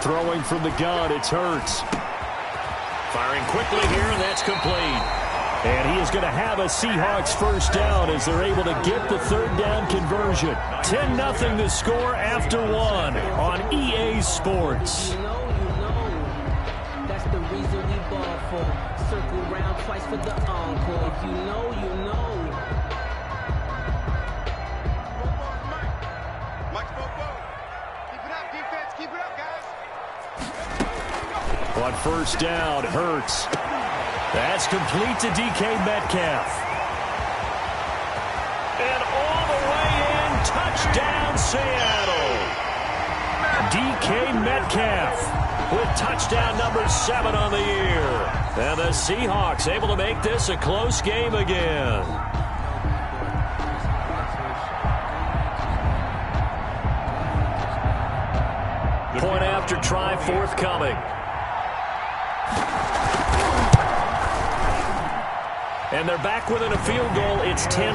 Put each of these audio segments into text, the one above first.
Throwing from the gun, it's Hurts. Firing quickly here, and that's complete. And he is going to have a Seahawks first down as they're able to get the third down conversion. 10-0 the score after one on EA Sports. That's the reason we ball for. Circle round twice for the encore. If you know, you know. Keep it up, defense. Keep it up, guys. On first down, Hurts. That's complete to DK Metcalf. And all the way in, touchdown Seattle. DK Metcalf with touchdown number 7 on the year. And the Seahawks able to make this a close game again. Point after try forthcoming. And they're back within a field goal. It's 10-7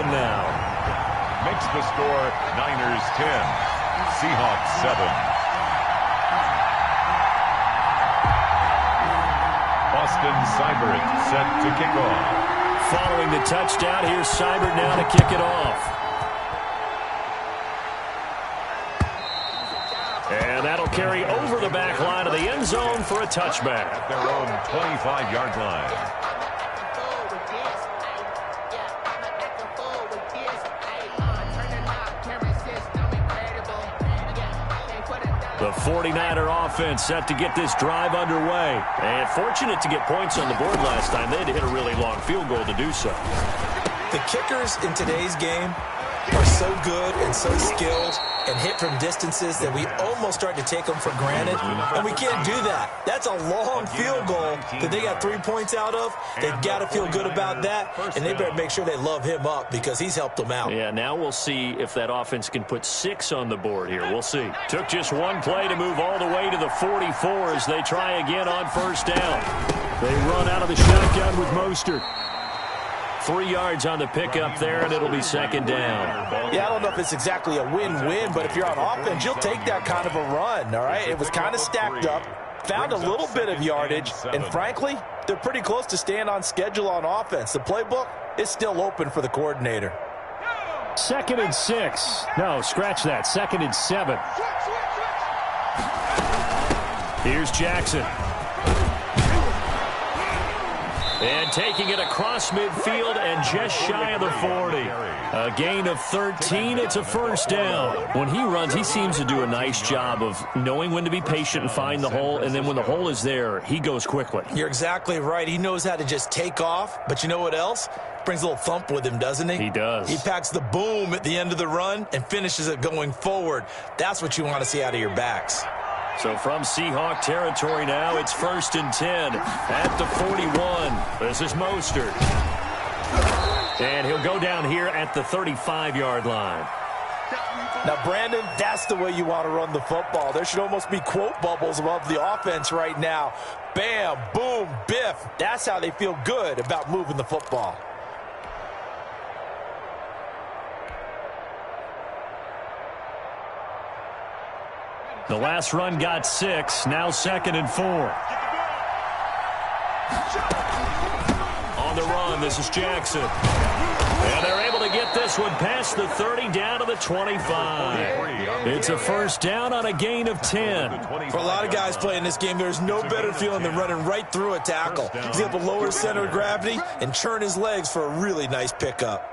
now. Makes the score Niners 10, Seahawks 7. Austin Seibert set to kick off. Following the touchdown, here's Seibert now to kick it off. And that'll carry over the back line of the end zone for a touchback. At their own 25-yard line. The 49er offense set to get this drive underway. And fortunate to get points on the board last time. They had to hit a really long field goal to do so. The kickers in today's game are so good and so skilled and hit from distances that we almost start to take them for granted. And we can't do that. That's a long field goal that they got 3 points out of. They've got to feel good about that, and they better make sure they love him up because he's helped them out. Yeah, now we'll see if that offense can put 6 on the board here. We'll see. Took just one play to move all the way to the 44 as they try again on first down. They run out of the shotgun with Mostert. 3 yards on the pickup there, and it'll be second down. Yeah, I don't know if it's exactly a win-win, but if you're on offense, you'll take that kind of a run, all right? It was kind of stacked up, found a little bit of yardage, and frankly, they're pretty close to staying on schedule on offense. The playbook is still open for the coordinator. 2nd and 6. No, scratch that. 2nd and 7. Here's Jackson. And taking it across midfield and just shy of the 40. A gain of 13. It's a first down. When he runs, he seems to do a nice job of knowing when to be patient and find the hole. And then when the hole is there, he goes quickly. You're exactly right. He knows how to just take off. But you know what else? Brings a little thump with him, doesn't he? He does. He packs the boom at the end of the run and finishes it going forward. That's what you want to see out of your backs. So from Seahawk territory now, it's 1st and 10 at the 41. This is Mostert. And he'll go down here at the 35-yard line. Now, Brandon, that's the way you want to run the football. There should almost be quote bubbles above the offense right now. Bam, boom, biff. That's how they feel good about moving the football. The last run got 6. Now 2nd and 4. On the run, this is Jackson. And they're able to get this one past the 30 down to the 25. It's a first down on a gain of 10. For a lot of guys playing this game, there's no better feeling than running right through a tackle. He's able to lower his center of gravity and churn his legs for a really nice pickup.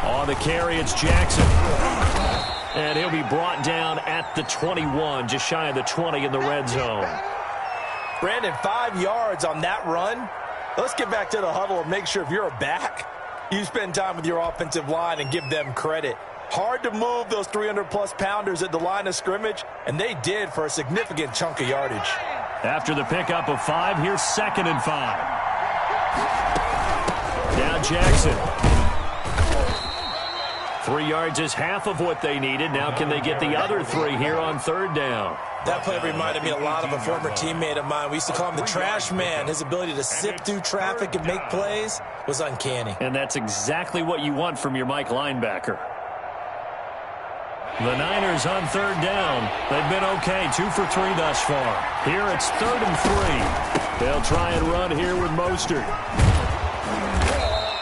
On the carry, it's Jackson. And he'll be brought down at the 21, just shy of the 20 in the red zone. Brandon, 5 yards on that run. Let's get back to the huddle and make sure if you're a back, you spend time with your offensive line and give them credit. Hard to move those 300-plus pounders at the line of scrimmage, and they did for a significant chunk of yardage. After the pickup of 5, here's 2nd and 5. Now Jackson. 3 yards is half of what they needed. Now can they get the other 3 here on third down? That play reminded me a lot of a former teammate of mine. We used to call him the trash man. His ability to sift through traffic and make plays was uncanny. And that's exactly what you want from your Mike linebacker. The Niners on third down. They've been okay, 2 for 3 thus far. Here it's 3rd and 3. They'll try and run here with Mostert.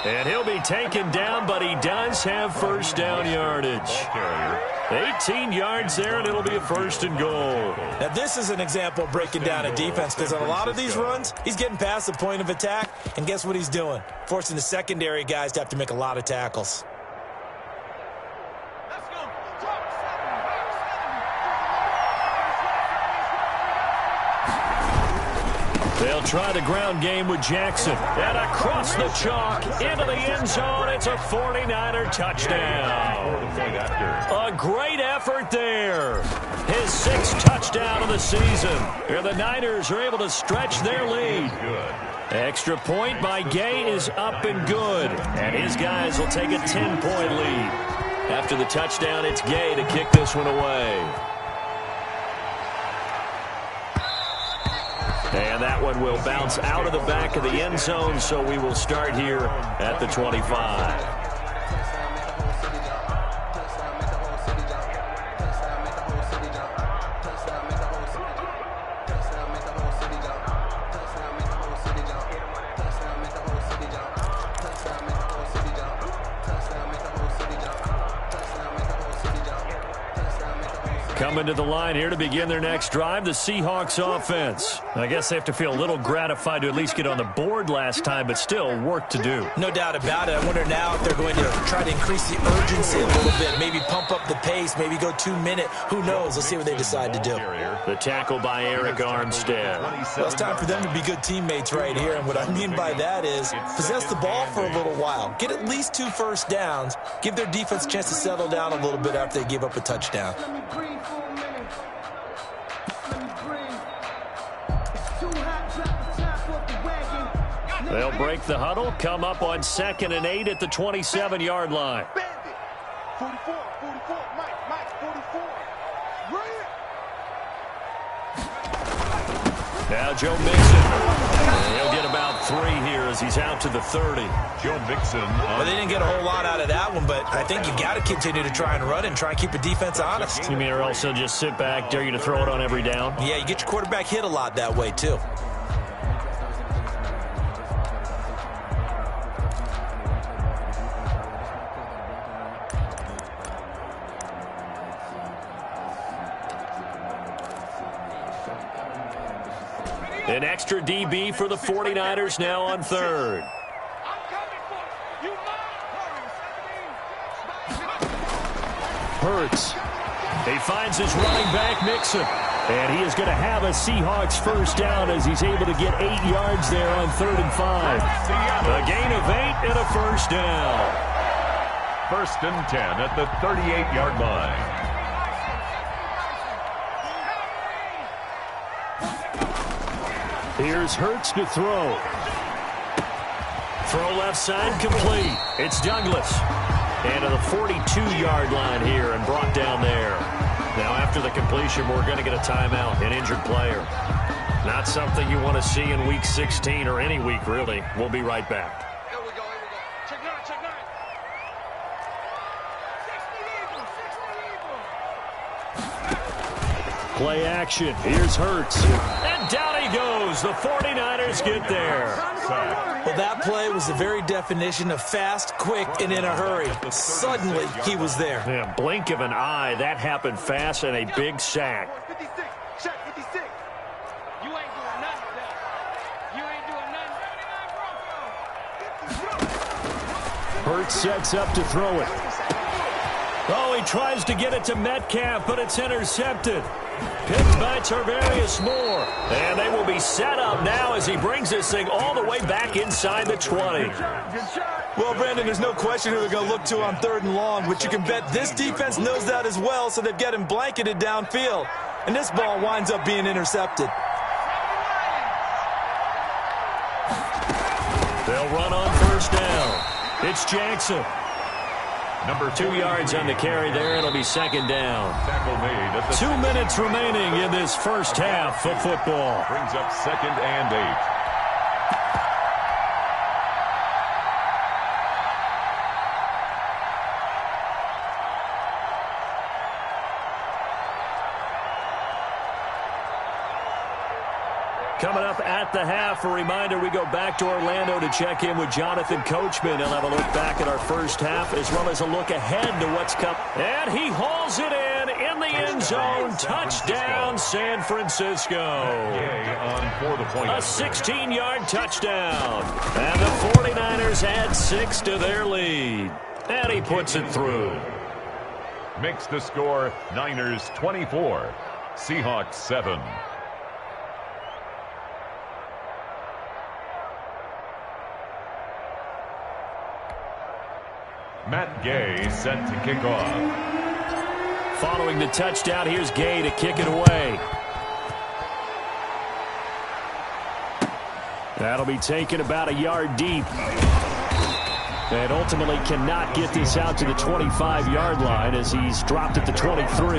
And he'll be taken down, but he does have first down yardage. 18 yards there, and it'll be a 1st and goal. Now, this is an example of breaking down a defense, because on a lot of these runs, he's getting past the point of attack, and guess what he's doing? Forcing the secondary guys to have to make a lot of tackles. They'll try the ground game with Jackson. And across the chalk, into the end zone, it's a 49er touchdown. A great effort there. His 6th touchdown of the season. And the Niners are able to stretch their lead. Extra point by Gay is up and good. And his guys will take a 10-point lead. After the touchdown, it's Gay to kick this one away. And that one will bounce out of the back of the end zone, so we will start here at the 25. Coming to the line here to begin their next drive, the Seahawks offense. I guess they have to feel a little gratified to at least get on the board last time, but still work to do. No doubt about it. I wonder now if they're going to try to increase the urgency a little bit, maybe pump up the pace, maybe go 2-minute. Who knows? Let's see what they decide to do. The tackle by Eric Armstead. Well, it's time for them to be good teammates right here, and what I mean by that is possess the ball for a little while. Get at least 2 first downs. Give their defense a chance to settle down a little bit after they give up a touchdown. They'll break the huddle, come up on 2nd and 8 at the 27-yard line. 44, Mike, 44. Now Joe Mixon. He'll get about 3 here as he's out to the 30. Joe Mixon. Well, they didn't get a whole lot out of that one, but I think you got to continue to try and run and try and keep the defense honest. You mean or else they'll just sit back, dare you to throw it on every down? Yeah, you get your quarterback hit a lot that way, too. An extra DB for the 49ers now on 3rd. Hurts. He finds his running back, Mixon. And he is going to have a Seahawks first down as he's able to get 8 yards there on 3rd and 5. A gain of 8 and a first down. 1st and 10 at the 38-yard line. Here's Hurts to throw. Throw left side complete. It's Douglas. And to the 42-yard line here and brought down there. Now after the completion, we're going to get a timeout, an injured player. Not something you want to see in Week 16 or any week, really. We'll be right back. Here we go. Check 9. Play action. Here's Hurts. And down he goes. The 49ers get there. Well, that play was the very definition of fast, quick, and in a hurry. Suddenly, he was there. Yeah, blink of an eye. That happened fast and a big sack. 56. Check 56. You ain't doing nothing with that. You ain't doing nothing. Hurts sets up to throw it. Oh, he tries to get it to Metcalf, but it's intercepted. Picked by Tarvarius Moore. And they will be set up now as he brings this thing all the way back inside the 20. Well, Brandon, there's no question who they're going to look to on 3rd and long, but you can bet this defense knows that as well, so they've got him blanketed downfield. And this ball winds up being intercepted. They'll run on 1st down. It's Jackson. Number 2 yards on the carry there. It'll be second down. Tackle made at the 2 minutes remaining in this first half of football. Brings up 2nd and 8. Coming up at the half, a reminder, we go back to Orlando to check in with Jonathan Coachman. He'll have a look back at our first half as well as a look ahead to what's coming. And he hauls it in the end zone. Touchdown, San Francisco. On for the point. A 16-yard touchdown. And the 49ers add 6 to their lead. And he puts it through. Makes the score Niners 24, Seahawks 7. Matt Gay set to kick off. Following the touchdown, here's Gay to kick it away. That'll be taken about a yard deep. And ultimately cannot get this out to the 25-yard line as he's dropped at the 23.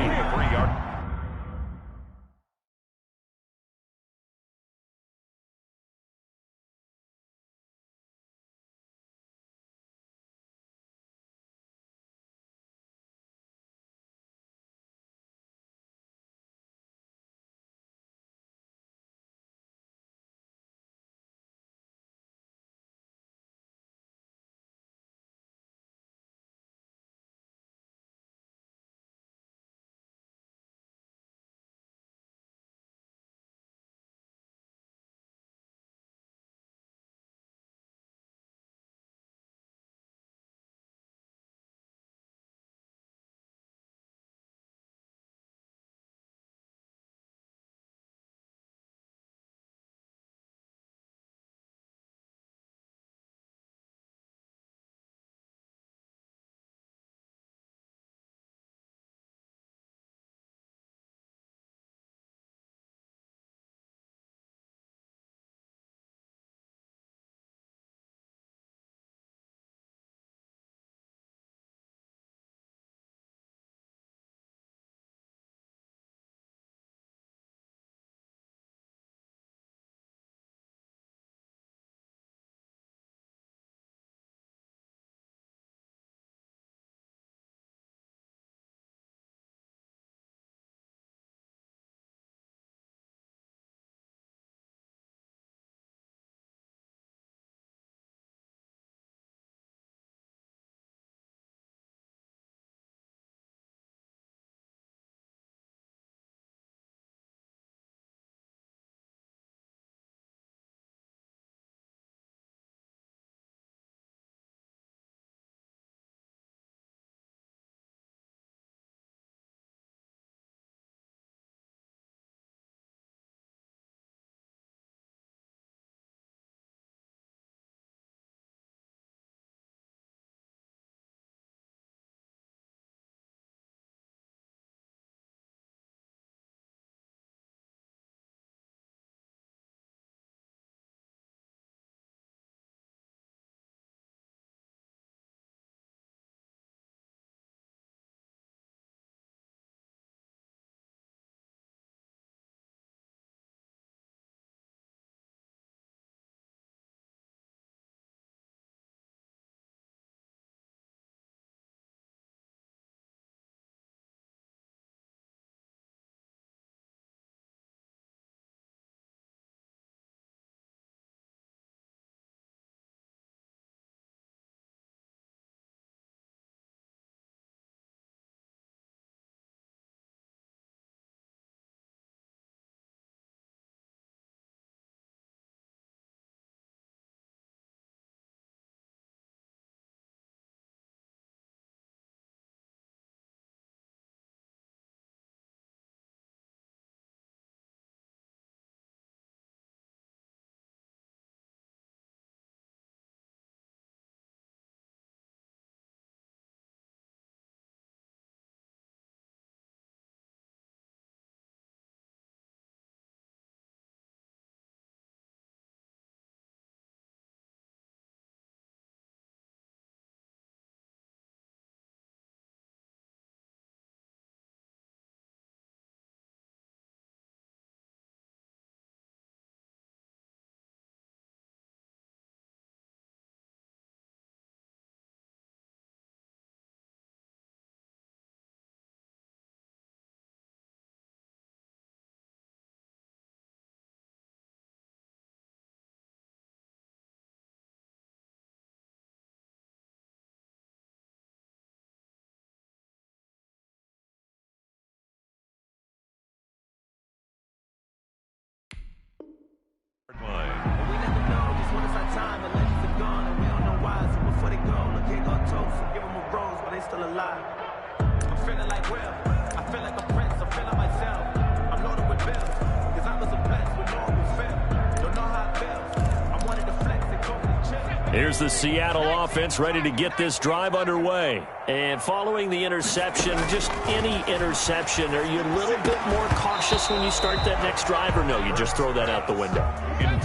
time, the legends are gone, and we don't know why. So before they go, look, here go toast, and give them a rose while they still alive. I'm feeling like Will, I feel like a prince, I'm feeling myself. I'm loaded with bills, cause I was a blessed with no one will fail. Don't know how it feels, I wanted to flex and go to the gym. Here's the Seattle offense ready to get this drive underway. And following the interception, just any interception, are you a little bit more cautious when you start that next drive, or no, you just throw that out the window?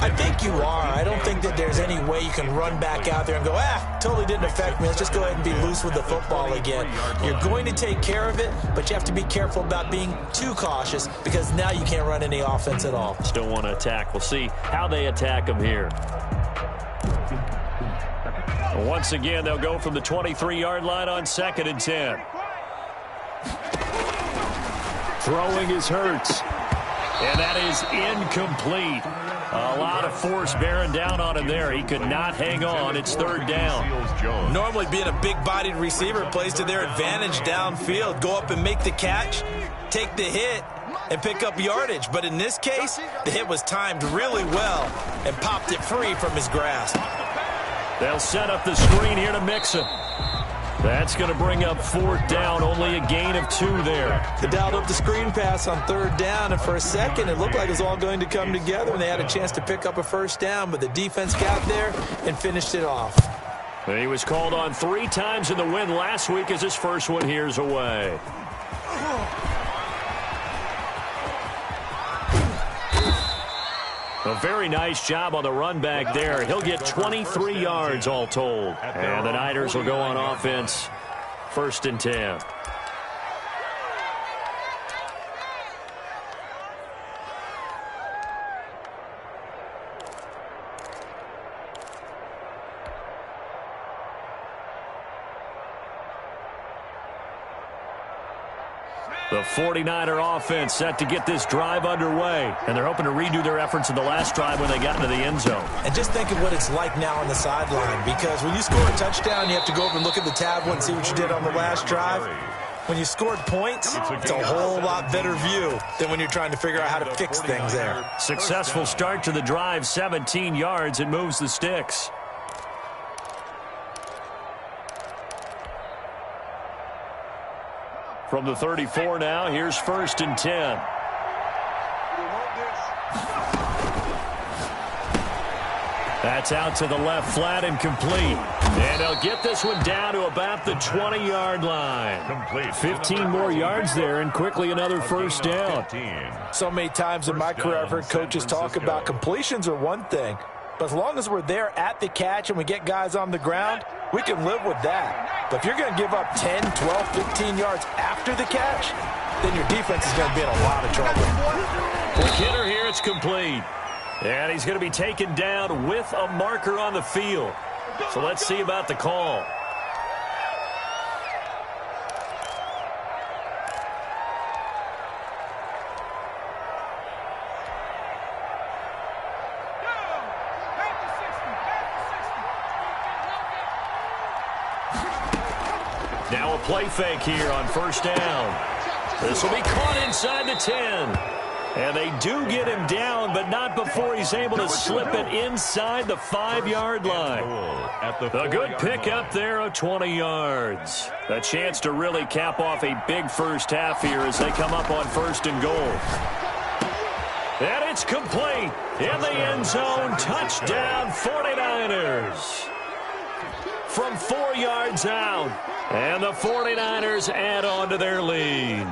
I think you are. I don't think that there's any way you can run back out there and go, totally didn't affect me. Let's just go ahead and be loose with the football again. You're going to take care of it, but you have to be careful about being too cautious because now you can't run any offense at all. Still want to attack. We'll see how they attack them here. Once again, they'll go from the 23-yard line on 2nd and 10. Throwing is Hurts. And that is incomplete. A lot of force bearing down on him there. He could not hang on. It's 3rd down. Normally being a big-bodied receiver plays to their advantage downfield. Go up and make the catch, take the hit, and pick up yardage. But in this case, the hit was timed really well and popped it free from his grasp. They'll set up the screen here to Mixon. That's going to bring up 4th down, only a gain of 2 there. They dialed up the screen pass on 3rd down, and for a second it looked like it was all going to come together, and they had a chance to pick up a 1st down, but the defense got there and finished it off. He was called on 3 times in the win last week as his first one here's away. A very nice job on the run back there. He'll get 23 yards all told. And the Niners will go on offense. 1st and 10. The 49er offense set to get this drive underway. And they're hoping to redo their efforts in the last drive when they got into the end zone. And just think of what it's like now on the sideline. Because when you score a touchdown, you have to go over and look at the tablet and see what you did on the last drive. When you scored points, it's a whole lot better view than when you're trying to figure out how to fix things there. Successful start to the drive, 17 yards. It moves the sticks. From the 34 now, here's 1st and 10. That's out to the left flat and complete. And they'll get this one down to about the 20-yard line. Complete. 15 more yards there and quickly another 1st down. So many times in my career I've heard coaches talk about completions are one thing. But as long as we're there at the catch and we get guys on the ground, we can live with that. But if you're going to give up 10, 12, 15 yards after the catch, then your defense is going to be in a lot of trouble. Quick hitter here, it's complete. And he's going to be taken down with a marker on the field. So let's see about the call. Now a play fake here on 1st down. This will be caught inside the 10. And they do get him down, but not before he's able to slip it inside the 5-yard line. A good pickup there of 20 yards. A chance to really cap off a big first half here as they come up on 1st and goal. And it's complete. In the end zone, touchdown 49ers. From 4 yards out. And the 49ers add on to their lead.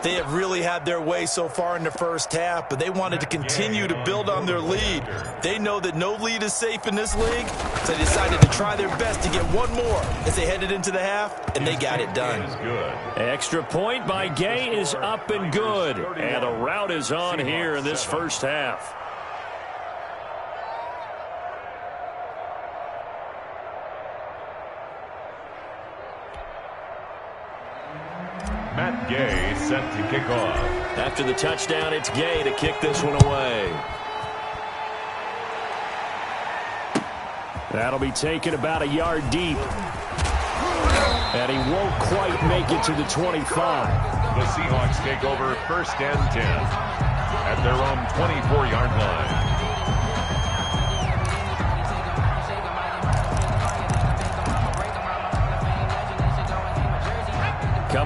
They have really had their way so far in the first half, but they wanted to continue to build on their lead. They know that no lead is safe in this league, so they decided to try their best to get one more as they headed into the half, and they got it done. Extra point by Gay is up and good, and a rout is on here in this first half. Matt Gay set to kick off. After the touchdown, it's Gay to kick this one away. That'll be taken about a yard deep. And he won't quite make it to the 25. The Seahawks take over 1st and 10 at their own 24-yard line.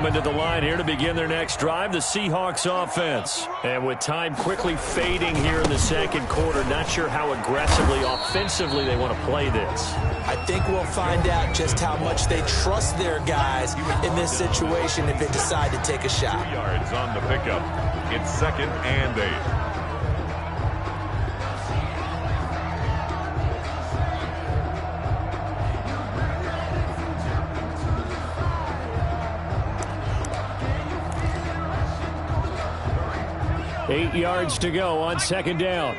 coming to the line here to begin their next drive, the Seahawks offense. And with time quickly fading here in the second quarter, not sure how aggressively, offensively they want to play this. I think we'll find out just how much they trust their guys in this situation if they decide to take a shot. 2 yards on the pickup. It's 2nd and 8. Eight yards to go on 2nd down.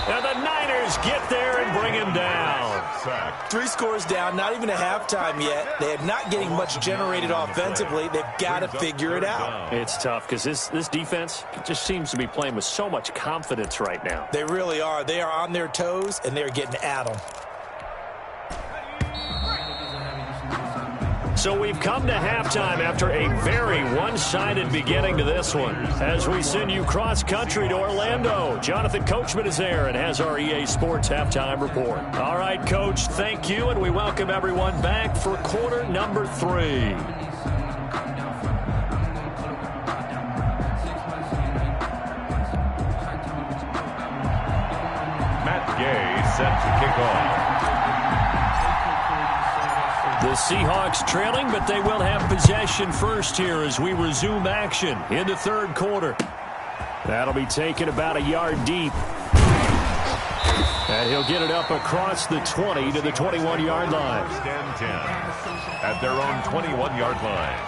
And the Niners get there and bring him down. 3 scores down, not even a halftime yet. They are not getting much generated offensively. They've got to figure it out. It's tough because this defense just seems to be playing with so much confidence right now. They really are. They are on their toes, and they're getting at them. So we've come to halftime after a very one-sided beginning to this one. As we send you cross-country to Orlando, Jonathan Coachman is there and has our EA Sports halftime report. All right, Coach, thank you, and we welcome everyone back for quarter number 3. Matt Gay set to kick off. The Seahawks trailing, but they will have possession first here as we resume action in the third quarter. That'll be taken about a yard deep. And he'll get it up across the 20 to the 21-yard line. 10 at their own 21-yard line.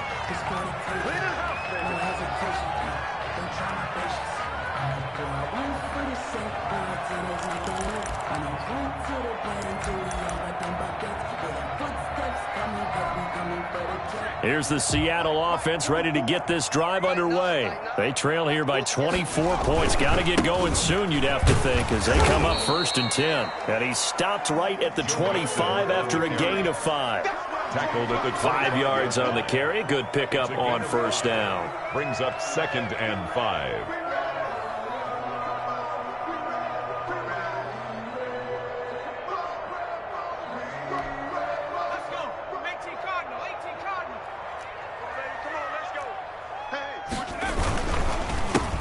Here's the Seattle offense ready to get this drive underway. They trail here by 24 points. Got to get going soon, you'd have to think, as they come up 1st and 10. And he stopped right at the 25 after a gain of 5. Tackled at the 5 yards on the carry. Good pickup on 1st down. Brings up 2nd and 5.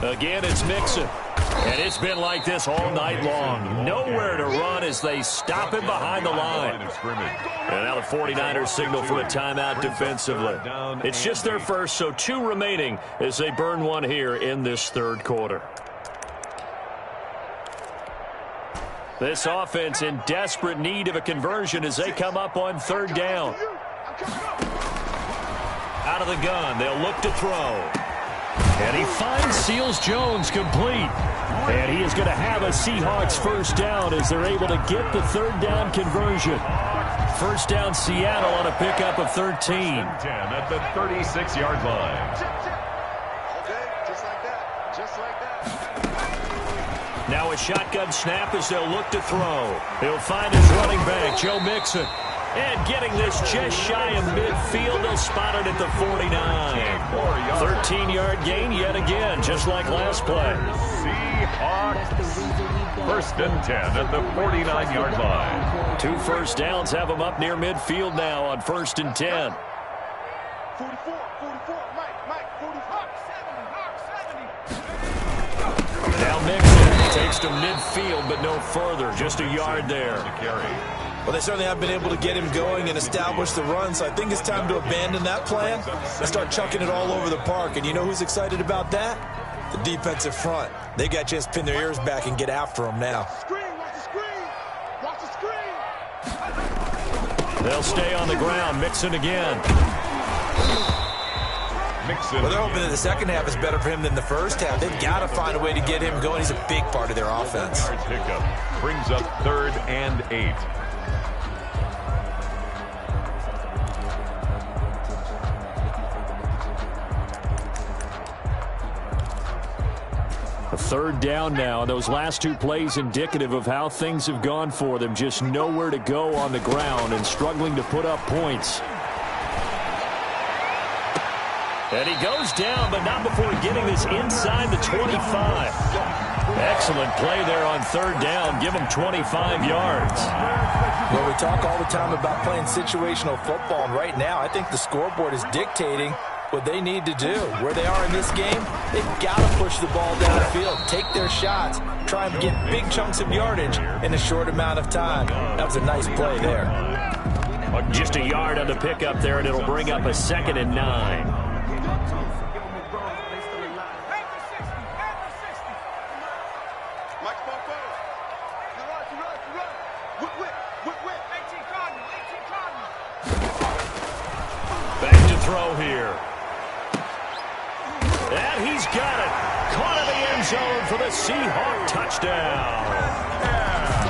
Again, it's Mixon. And it's been like this all night long. Nowhere to run as they stop him behind the line. And now the 49ers signal for a timeout defensively. It's just their first, so 2 remaining as they burn one here in this third quarter. This offense in desperate need of a conversion as they come up on 3rd down. Out of the gun, they'll look to throw. And he finds Seals-Jones complete. And he is going to have a Seahawks 1st down as they're able to get the 3rd down conversion. 1st down Seattle on a pickup of 13. 10 at the 36-yard line. Okay, just like that. Just like that. Now a shotgun snap as they'll look to throw. He'll find his running back, Joe Mixon. And getting this just shy of midfield, they'll spot it at the 49. 13-yard gain yet again, just like last play. Seahawks. 1st and 10 at the 49-yard line. 2 first downs have them up near midfield now on 1st and 10. 44, Mike, 45, 70. Now Mixon takes to midfield, but no further, just a yard there. Well, they certainly have been able to get him going and establish the run, so I think it's time to abandon that plan and start chucking it all over the park. And you know who's excited about that? The defensive front. They got a chance to pin their ears back and get after him now. Watch the screen. They'll stay on the ground. Mixon again. Well, they're hoping that the second half is better for him than the first half. They've got to find a way to get him going. He's a big part of their offense. Pickup brings up 3rd and 8. A 3rd down now, and those last 2 plays indicative of how things have gone for them. Just nowhere to go on the ground and struggling to put up points. And he goes down, but not before getting this inside the 25. Excellent play there on third down. Give them 25 yards. Well, we talk all the time about playing situational football, and right now I think the scoreboard is dictating what they need to do. Where they are in this game, they've got to push the ball downfield, take their shots, try and get big chunks of yardage in a short amount of time. That was a nice play there. Just a yard on the pickup there, and it'll bring up a 2nd and 9. Back to throw here. And he's got it. Caught in the end zone for the Seahawk touchdown.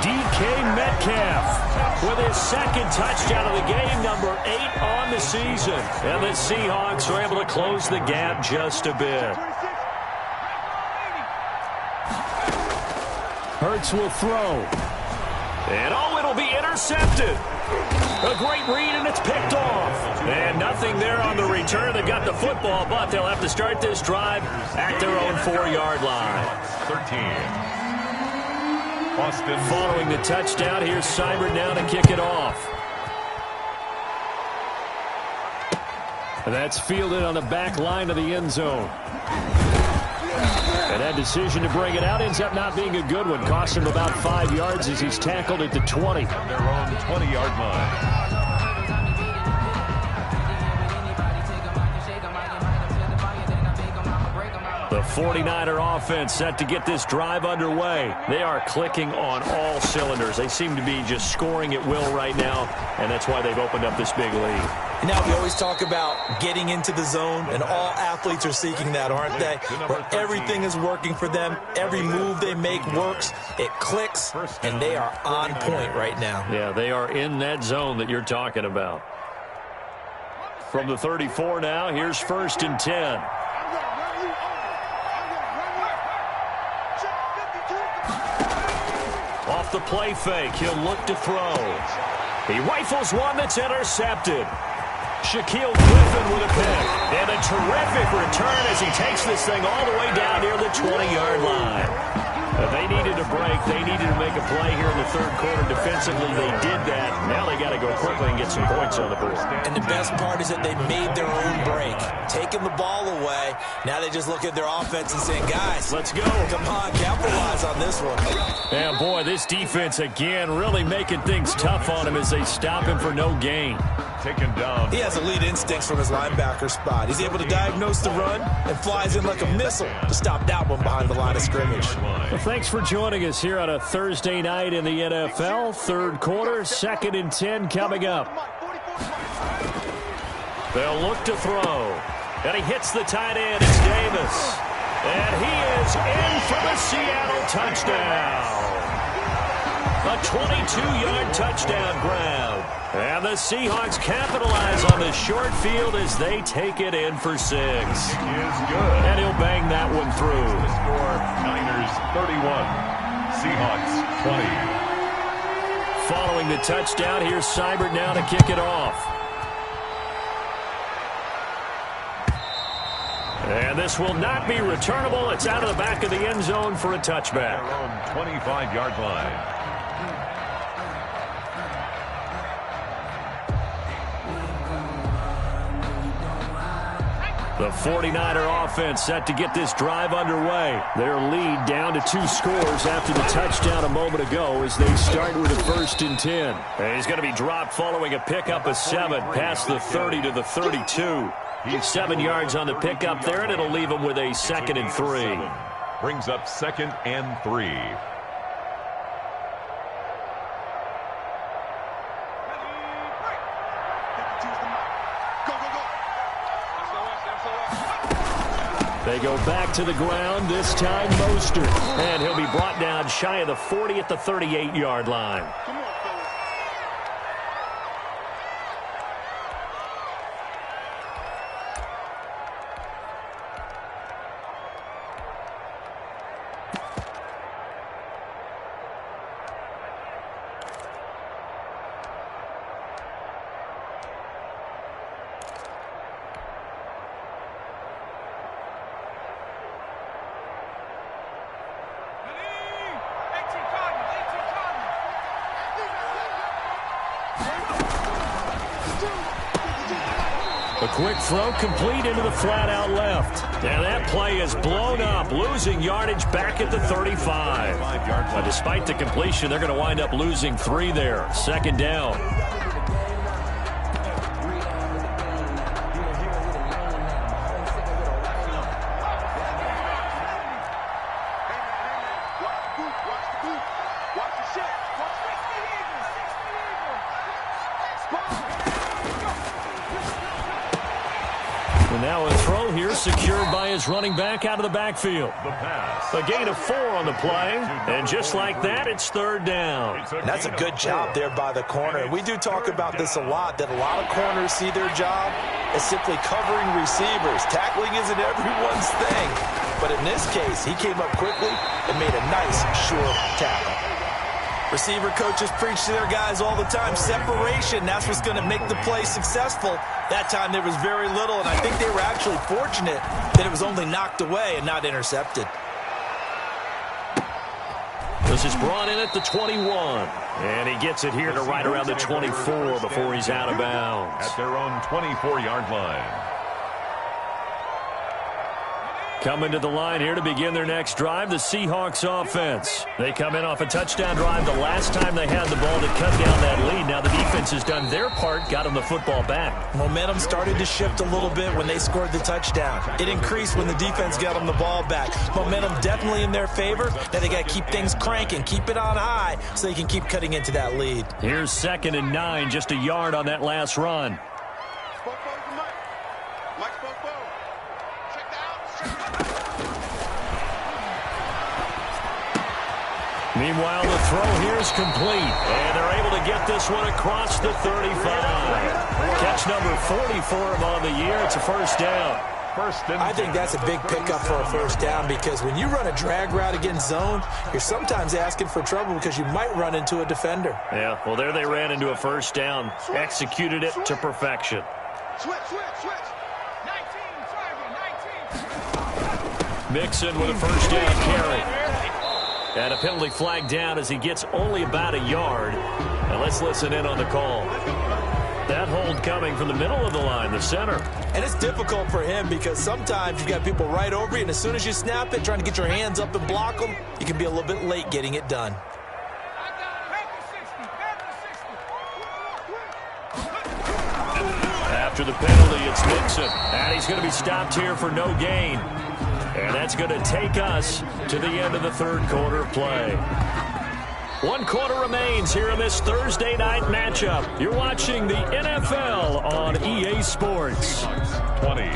DK Metcalf with his 2nd touchdown of the game, number 8 on the season. And the Seahawks are able to close the gap just a bit. Hurts will throw. And it'll be intercepted. A great read, and it's picked off. And nothing there on the return. They got the football, but they'll have to start this drive at their own 4-yard line. 13. Austin. Following the touchdown, here's Seibert now to kick it off. And that's fielded on the back line of the end zone. And that decision to bring it out ends up not being a good one. Cost him about 5 yards as he's tackled at the 20. On their own 20-yard line. The 49er offense set to get this drive underway. They are clicking on all cylinders. They seem to be just scoring at will right now, and that's why they've opened up this big lead. Now we always talk about getting into the zone, and all athletes are seeking that, aren't they? Where everything is working for them, every move they make works, it clicks, and they are on point right now. Yeah, they are in that zone that you're talking about. From the 34 now, here's 1st and 10. Off the play fake, he'll look to throw. He rifles one that's intercepted. Shaquille Griffin with a pick. And a terrific return as he takes this thing all the way down near the 20-yard line. They needed a break. They needed to make a play here in the 3rd quarter. Defensively, they did that. Now they got to go quickly and get some points on the board. And the best part is that they made their own break. Taking the ball away. Now they just look at their offense and saying, guys, let's go. Come on, capitalize on this one. Yeah, boy, this defense, again, really making things tough on him as they stop him for no gain. Taken down. He has elite instincts from his linebacker spot. He's able to diagnose the run and flies in like a missile to stop that one behind the line of scrimmage. Well, thanks for joining us here on a Thursday night in the NFL. 3rd quarter, 2nd and 10 coming up. They'll look to throw. And he hits the tight end. It's Davis. And he is in for the Seattle touchdown. A 22-yard touchdown grab. And the Seahawks capitalize on the short field as they take it in for 6. Is good. And he'll bang that one through. The score, Niners 31, Seahawks 20. Following the touchdown, here's Seibert now to kick it off. And this will not be returnable. It's out of the back of the end zone for a touchback. Their own 25-yard line. The 49er offense set to get this drive underway. Their lead down to 2 scores after the touchdown a moment ago as they start with a 1st and 10. And he's going to be dropped following a pickup of 7 past the 30 to the 32. He's 7 yards on the pickup there, and it'll leave him with a 2nd and 3. Brings up 2nd and 3. They go back to the ground, this time Mostert. And he'll be brought down shy of the 40 at the 38-yard line. A quick throw complete into the flat out left. And that play is blown up, losing yardage back at the 35. But despite the completion, they're going to wind up losing 3 there. Second down. And now a throw here secured by his running back out of the backfield. A gain of 4 on the play. And just like that, it's third down. And that's a good job there by the corner. We do talk about this a lot, that a lot of corners see their job as simply covering receivers. Tackling isn't everyone's thing. But in this case, he came up quickly and made a nice, short tackle. Receiver coaches preach to their guys all the time. Separation, that's what's going to make the play successful. That time there was very little, and I think they were actually fortunate that it was only knocked away and not intercepted. This is brought in at the 21. And he gets it here to right around the 24 before he's out of bounds. At their own 24-yard line. Coming to the line here to begin their next drive, the Seahawks offense. They come in off a touchdown drive the last time they had the ball to cut down that lead. Now the defense has done their part, got them the football back. Momentum started to shift a little bit when they scored the touchdown. It increased when the defense got them the ball back. Momentum definitely in their favor. Now they got to keep things cranking, keep it on high so they can keep cutting into that lead. Here's 2nd and 9, just a yard on that last run. Meanwhile, the throw here is complete, and they're able to get this one across the 35. Catch number 40 for him on the year. It's a first down. I think that's a big pickup for a first down because when you run a drag route against zone, you're sometimes asking for trouble because you might run into a defender. Yeah, well, there they ran into a first down, executed it to perfection. Switch. 19. Mixon with a first down carry. And a penalty flag down as he gets only about a yard. And let's listen in on the call. That hold coming from the middle of the line, the center. And it's difficult for him because sometimes you've got people right over you, and as soon as you snap it, trying to get your hands up and block them, you can be a little bit late getting it done. After the penalty, it's Mixon. And he's going to be stopped here for no gain. And that's going to take us to the end of the third quarter of play. 1 quarter remains here in this Thursday night matchup. You're watching the NFL on EA Sports. 20.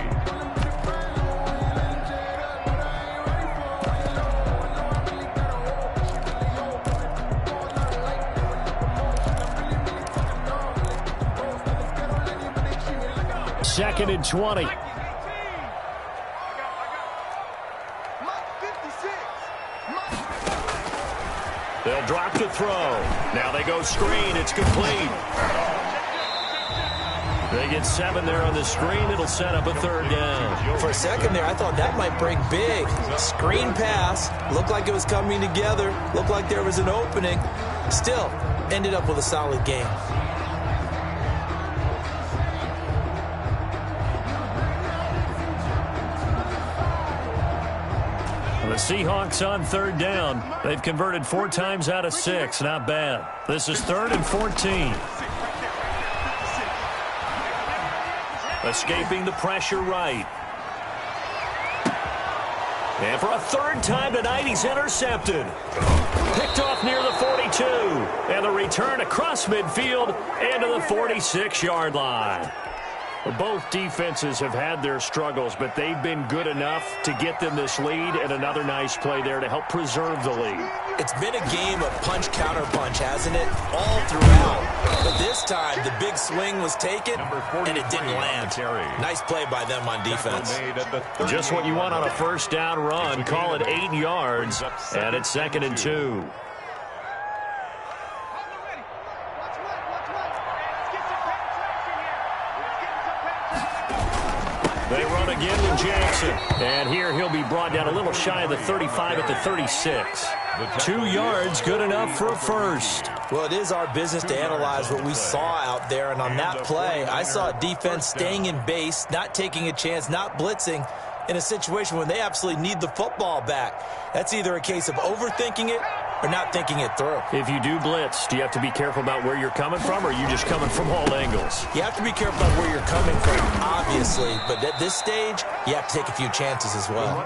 Second and 20. They'll drop to throw. Now they go screen. It's complete. They get 7 there on the screen. It'll set up a third down. For a second there, I thought that might break big. Screen pass. Looked like it was coming together. Looked like there was an opening. Still, ended up with a solid game. The Seahawks on third down. They've converted 4 times out of 6. Not bad. This is 3rd and 14. Escaping the pressure right. And for a 3rd time tonight, he's intercepted. Picked off near the 42. And the return across midfield and to the 46-yard line. Both defenses have had their struggles, but they've been good enough to get them this lead, and another nice play there to help preserve the lead. It's been a game of punch-counter-punch, hasn't it? All throughout. But this time, the big swing was taken, and it didn't land. Nice play by them on defense. Just what you want on a first down run. Call it 8 yards, and it's 2nd and 2. They run again with Jackson. And here he'll be brought down a little shy of the 35 at the 36. 2 yards, good enough for a first. Well, it is our business to analyze what we saw out there, and on that play, I saw a defense staying in base, not taking a chance, not blitzing in a situation when they absolutely need the football back. That's either a case of overthinking it or not thinking it through. If you do blitz, do you have to be careful about where you're coming from, or are you just coming from all angles? You have to be careful about where you're coming from, obviously, but at this stage, you have to take a few chances as well.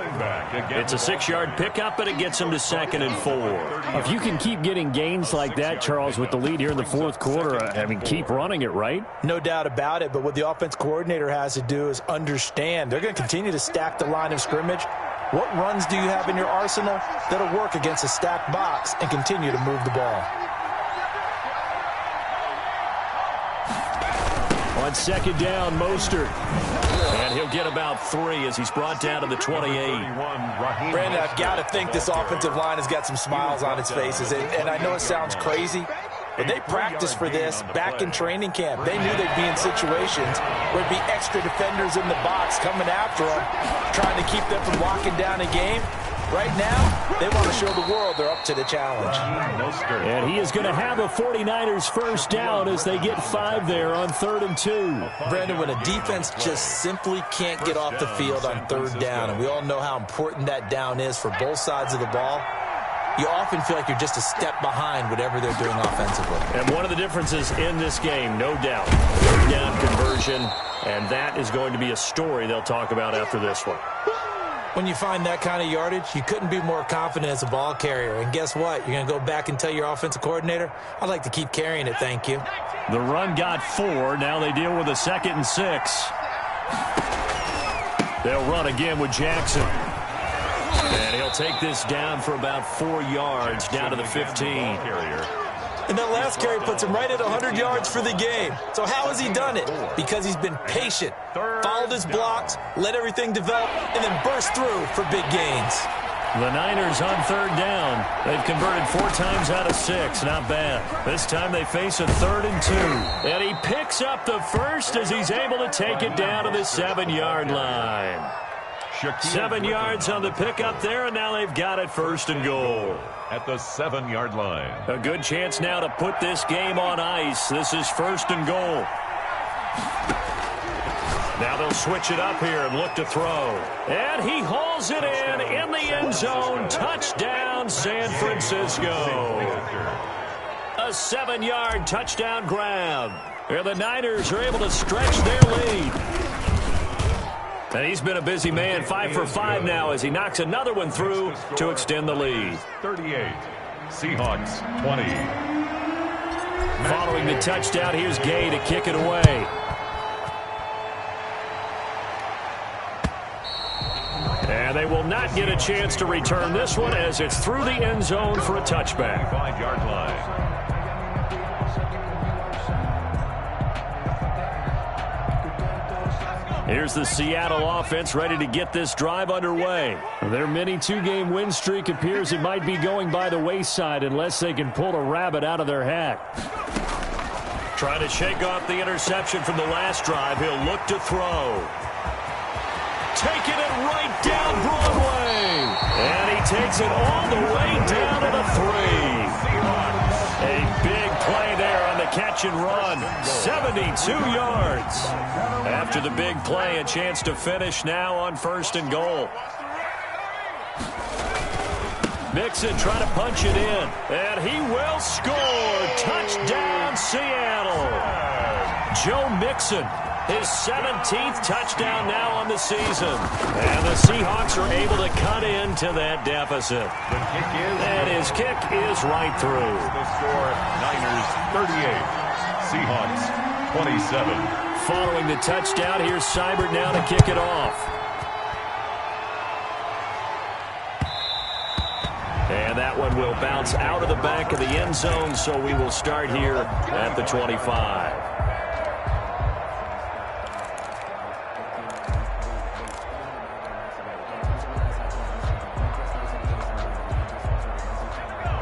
It's a 6-yard pickup, but it gets them to 2nd and 4. If you can keep getting gains like that, Charles, with the lead here in the fourth quarter, I mean, keep running it, right? No doubt about it, but what the offense coordinator has to do is understand. They're going to continue to stack the line of scrimmage. What runs do you have in your arsenal that'll work against a stacked box and continue to move the ball? On 2nd down, Mostert. And he'll get about 3 as he's brought down to the 28. Brandon, I've got to think this offensive line has got some smiles on its faces. And I know it sounds crazy, but they practiced for this back in training camp. They knew they'd be in situations where it'd be extra defenders in the box coming after them, trying to keep them from locking down a game. Right now, they want to show the world they're up to the challenge. And he is going to have a 49ers first down as they get 5 there on 3rd and 2. Brandon, when a defense just simply can't get off the field on 3rd down, and we all know how important that down is for both sides of the ball, you often feel like you're just a step behind whatever they're doing offensively. And one of the differences in this game, no doubt, 3rd down conversion, and that is going to be a story they'll talk about after this one. When you find that kind of yardage, you couldn't be more confident as a ball carrier. And guess what? You're going to go back and tell your offensive coordinator, I'd like to keep carrying it, thank you. The run got 4. Now they deal with a 2nd and 6. They'll run again with Jackson. And he'll take this down for about 4 yards, down to the 15. And that last carry puts him right at 100 yards for the game. So how has he done it? Because he's been patient, followed his blocks, let everything develop, and then burst through for big gains. The Niners on 3rd down. They've converted 4 times out of 6. Not bad. This time they face a 3rd and 2. And he picks up the first as he's able to take it down to the 7-yard line. 7 yards on the pickup there, and now they've got it 1st and goal. At the 7-yard line. A good chance now to put this game on ice. This is 1st and goal. Now they'll switch it up here and look to throw. And he hauls it in the end zone. Touchdown, San Francisco. A 7-yard touchdown grab. Here the Niners are able to stretch their lead. And he's been a busy man, 5 for 5 now as he knocks another one through to extend the lead. 38, Seahawks 20. Following the touchdown, here's Gay to kick it away. And they will not get a chance to return this one as it's through the end zone for a touchback. 5-yard line. Here's the Seattle offense ready to get this drive underway. Their mini 2-game win streak appears it might be going by the wayside unless they can pull a rabbit out of their hat. Trying to shake off the interception from the last drive. He'll look to throw. Taking it right down Broadway. And he takes it all the way down to the 3. A big play there on the catch and run. 72 yards. After the big play, a chance to finish now on 1st and goal. Mixon trying to punch it in. And he will score. Touchdown, Seattle. Joe Mixon. His 17th touchdown now on the season. And the Seahawks are able to cut into that deficit. And his kick is right through. The score, Niners 38, Seahawks 27. Following the touchdown, here's Seibert now to kick it off. And that one will bounce out of the back of the end zone, so we will start here at the 25.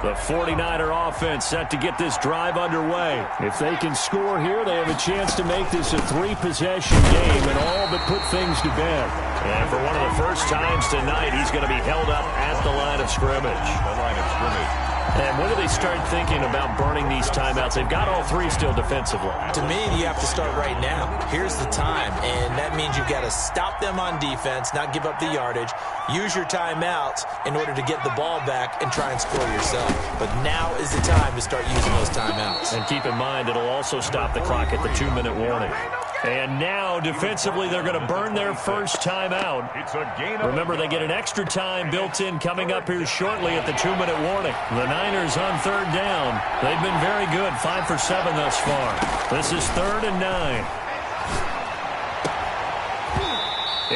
The 49er offense set to get this drive underway. If they can score here, they have a chance to make this a 3-possession game and all but put things to bed. And for one of the first times tonight, he's going to be held up at the line of scrimmage. The line of scrimmage. And when do they start thinking about burning these timeouts? They've got all three still defensively. To me, you have to start right now. Here's the time, and that means you've got to stop them on defense, not give up the yardage, use your timeouts in order to get the ball back and try and score yourself. But now is the time to start using those timeouts. And keep in mind, it'll also stop the clock at the 2-minute warning. And now, defensively, they're going to burn their first timeout. Remember, they get an extra time built in coming up here shortly at the 2-minute warning. The Niners on third down. They've been very good, 5 for 7 thus far. This is 3rd and 9.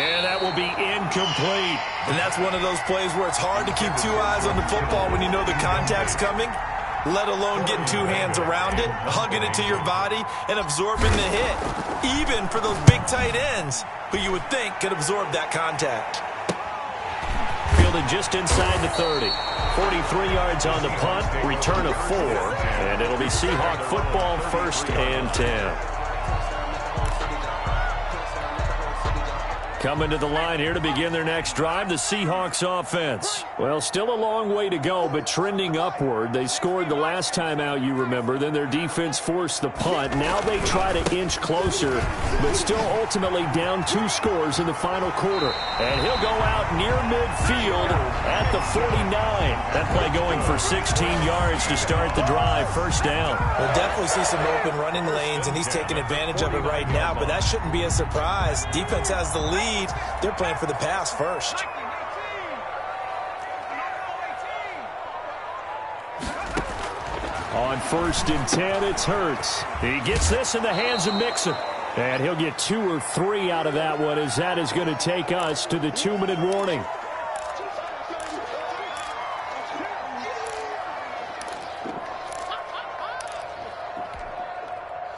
And that will be incomplete. And that's one of those plays where it's hard to keep two eyes on the football when you know the contact's coming, let alone getting two hands around it, hugging it to your body, and absorbing the hit. Even for those big tight ends who you would think could absorb that contact. Fielded just inside the 30. 43 yards on the punt, return of 4, and it'll be Seahawk football, 1st and 10. Coming to the line here to begin their next drive, the Seahawks offense. Well, still a long way to go, but trending upward. They scored the last time out, you remember. Then their defense forced the punt. Now they try to inch closer, but still ultimately down 2 scores in the final quarter. And he'll go out near midfield at the 49. That play going for 16 yards to start the drive, 1st down. We'll definitely see some open running lanes, and he's taking advantage of it right now, but that shouldn't be a surprise. Defense has the lead. They're playing for the pass first. On 1st and 10, it's Hurts. He gets this in the hands of Mixon. And he'll get 2 or 3 out of that one, as that is going to take us to the 2-minute warning.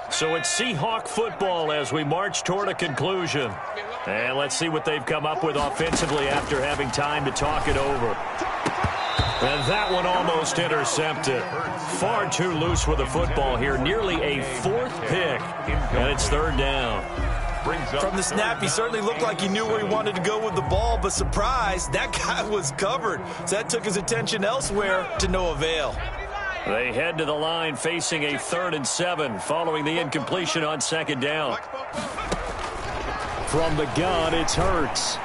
So it's Seahawk football as we march toward a conclusion. And let's see what they've come up with offensively after having time to talk it over. And that one almost intercepted. Far too loose with the football here. Nearly a 4th pick. And it's 3rd down. From the snap, he certainly looked like he knew where he wanted to go with the ball, but surprise, that guy was covered. So that took his attention elsewhere to no avail. They head to the line facing a 3rd and 7 following the incompletion on 2nd down. From the gun, it's Hurts.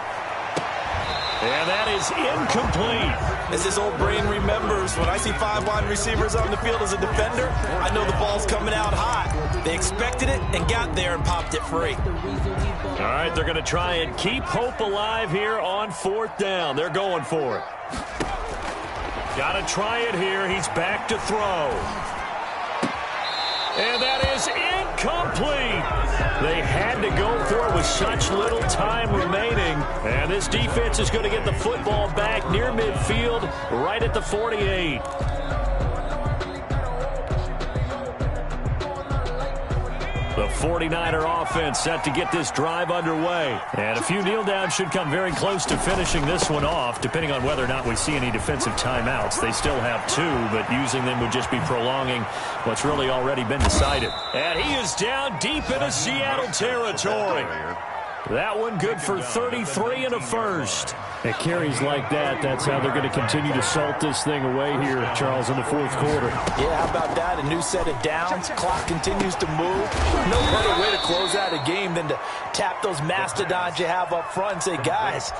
And that is incomplete. As his old brain remembers, when I see 5 wide receivers on the field as a defender, I know the ball's coming out hot. They expected it and got there and popped it free. All right, they're going to try and keep hope alive here on 4th down. They're going for it. Got to try it here. He's back to throw. And that is incomplete. They had to go for it with such little time remaining. And this defense is going to get the football back near midfield, right at the 48. The 49er offense set to get this drive underway. And a few kneel downs should come very close to finishing this one off, depending on whether or not we see any defensive timeouts. They still have 2, but using them would just be prolonging what's really already been decided. And he is down deep into Seattle territory. That one good for 33 and a 1st. At carries like that, that's how they're going to continue to salt this thing away here, Charles, in the 4th quarter. Yeah, how about that? A new set of downs. Clock continues to move. No better way to close out a game than to tap those mastodons you have up front and say, guys,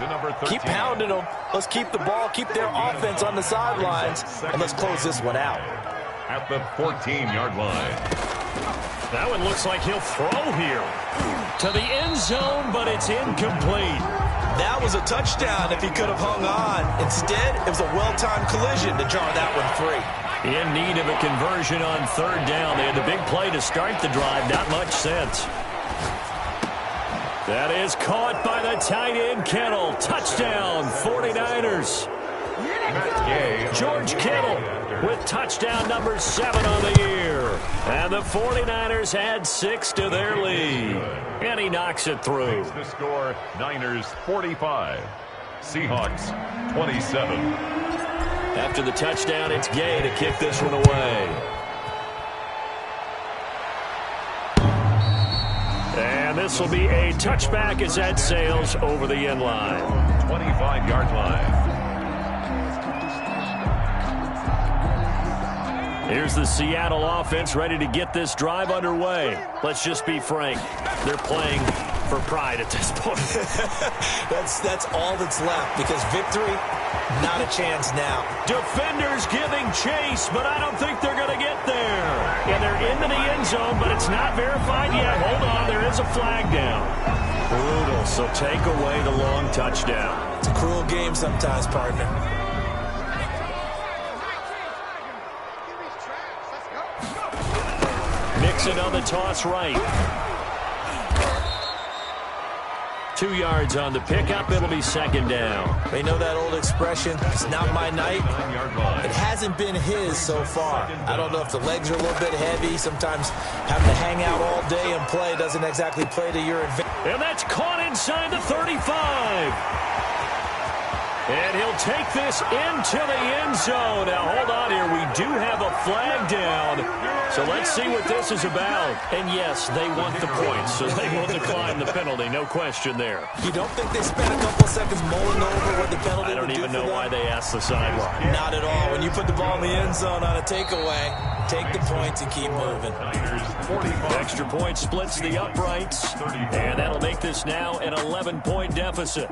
keep pounding them. Let's keep the ball, keep their offense on the sidelines, and let's close this one out. At the 14-yard line. That one looks like he'll throw here to the end zone, but it's incomplete. That was a touchdown if he could have hung on. Instead, it was a well-timed collision to jar that one free. In need of a conversion on 3rd down. They had the big play to start the drive. Not much sense. That is caught by the tight end, Kittle. Touchdown, 49ers. George Kittle with touchdown number 7 on the year. And the 49ers add 6 to their lead. And he knocks it through. The score, Niners 45, Seahawks 27. After the touchdown, it's Gay to kick this one away. And this will be a touchback as that sails over the end line. 25-yard line. Here's the Seattle offense ready to get this drive underway. Let's just be frank. They're playing for pride at this point. That's all that's left, because victory, not a chance now. Defenders giving chase, but I don't think they're going to get there. And they're into the end zone, but it's not verified yet. Hold on, there is a flag down. Brutal, so take away the long touchdown. It's a cruel game sometimes, partner. Mixon on the toss right. 2 yards on the pickup. It'll be second down. They know that old expression, it's not my night. It hasn't been his so far. I don't know if the legs are a little bit heavy. Sometimes having to hang out all day and play doesn't exactly play to your advantage. And that's caught inside the 35. And he'll take this into the end zone. Now, hold on here. We do have a flag down. So let's see what this is about. And, yes, they want the points, so they will decline the penalty. No question there. You don't think they spent a couple seconds mulling over what the penalty I don't would do even know for them? why they asked the sideline. Not at all. When you put the ball in the end zone on a takeaway, take the points and keep moving. Extra point splits the uprights. And that'll make this now an 11-point deficit.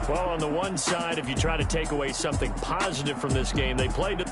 Well, on the one side, if you try to take away something positive from this game, they played